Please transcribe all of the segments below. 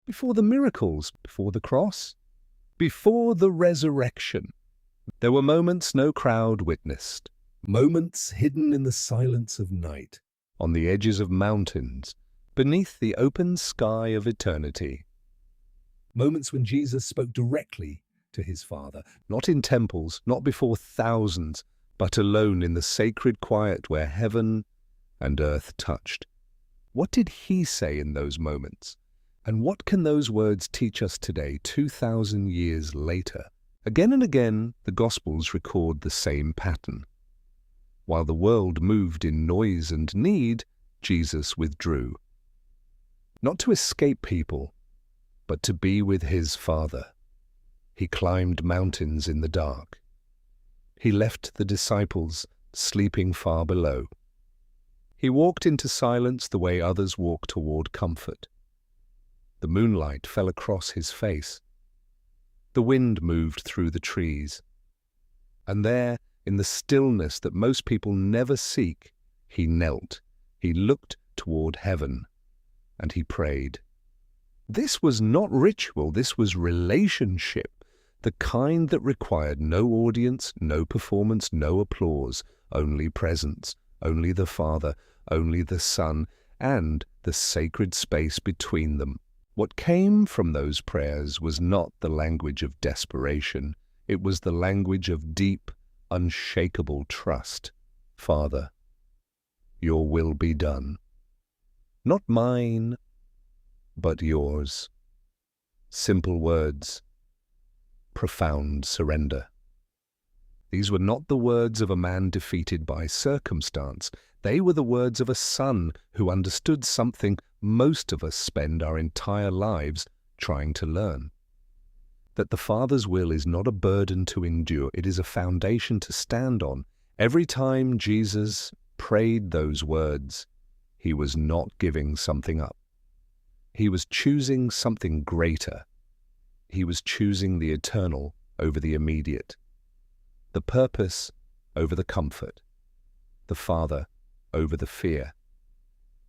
before the miracles, before the cross, before the resurrection. There were moments no crowd witnessed, moments hidden in the silence of night, on the edges of mountains, beneath the open sky of eternity. Moments when Jesus spoke directly to his Father, not in temples, not before thousands, but alone in the sacred quiet where heaven and earth touched. What did he say in those moments? And what can those words teach us today, 2,000 years later? Again and again, the Gospels record the same pattern. While the world moved in noise and need, Jesus withdrew. Not to escape people, but to be with his Father. He climbed mountains in the dark. He left the disciples sleeping far below. He walked into silence the way others walk toward comfort. The moonlight fell across his face. The wind moved through the trees. And there, in the stillness that most people never seek, he knelt. He looked toward heaven, and he prayed. This was not ritual, this was relationship, the kind that required no audience, no performance, no applause, only presence, only the Father, only the Son, and the sacred space between them. What came from those prayers was not the language of desperation. It was the language of deep, unshakable trust. Father, your will be done. Not mine, but yours. Simple words, profound surrender. These were not the words of a man defeated by circumstance. They were the words of a son who understood something most of us spend our entire lives trying to learn. That the Father's will is not a burden to endure, it is a foundation to stand on. Every time Jesus prayed those words, he was not giving something up. He was choosing something greater. He was choosing the eternal over the immediate, the purpose over the comfort, the Father over the fear.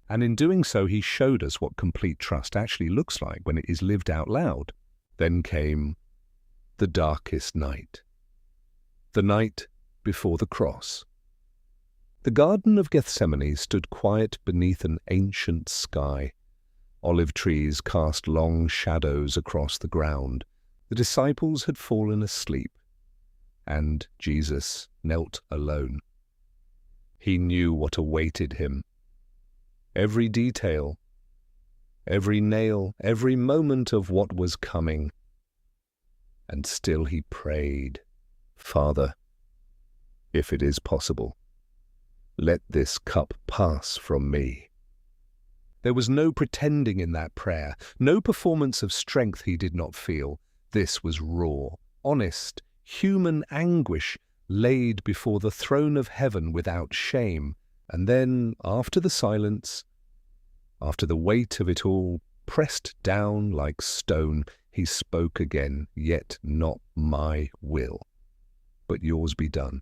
And in doing so, he showed us what complete trust actually looks like when it is lived out loud. Then came the darkest night, the night before the cross. The Garden of Gethsemane stood quiet beneath an ancient sky. Olive trees cast long shadows across the ground. The disciples had fallen asleep, and Jesus knelt alone. He knew what awaited him. Every detail, every nail, every moment of what was coming. And still he prayed, Father, if it is possible, let this cup pass from me. There was no pretending in that prayer, no performance of strength he did not feel. This was raw, honest, human anguish laid before the throne of heaven without shame. And then, after the silence, after the weight of it all pressed down like stone, he spoke again, yet not my will, but yours be done.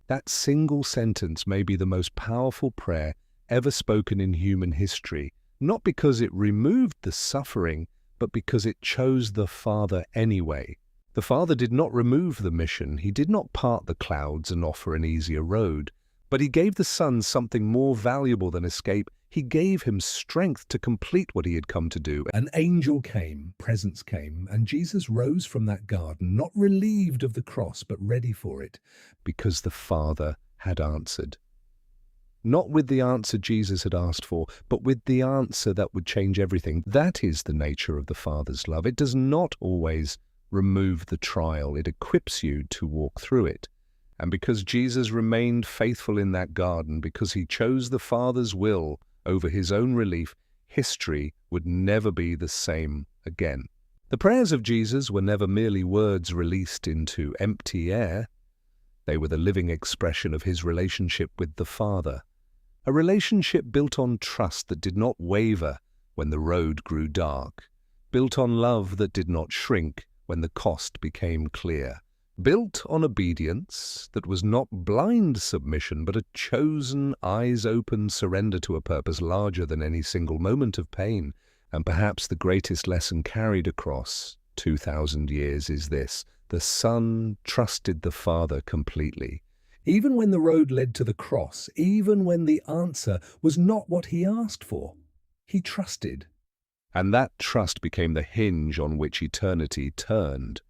That single sentence may be the most powerful prayer ever spoken in human history, not because it removed the suffering, but because it chose the Father anyway. The Father did not remove the mission, he did not part the clouds and offer an easier road, but he gave the Son something more valuable than escape. He gave him strength to complete what he had come to do. An angel came, presence came, and Jesus rose from that garden, not relieved of the cross, but ready for it, because the Father had answered. Not with the answer Jesus had asked for, but with the answer that would change everything. That is the nature of the Father's love. It does not always remove the trial. It equips you to walk through it. And because Jesus remained faithful in that garden, because he chose the Father's will over his own relief, history would never be the same again. The prayers of Jesus were never merely words released into empty air. They were the living expression of his relationship with the Father, a relationship built on trust that did not waver when the road grew dark, built on love that did not shrink when the cost became clear, built on obedience that was not blind submission, but a chosen, eyes-open surrender to a purpose larger than any single moment of pain. And perhaps the greatest lesson carried across 2,000 years is this: the Son trusted the Father completely. Even when the road led to the cross, even when the answer was not what he asked for, he trusted. And that trust became the hinge on which eternity turned.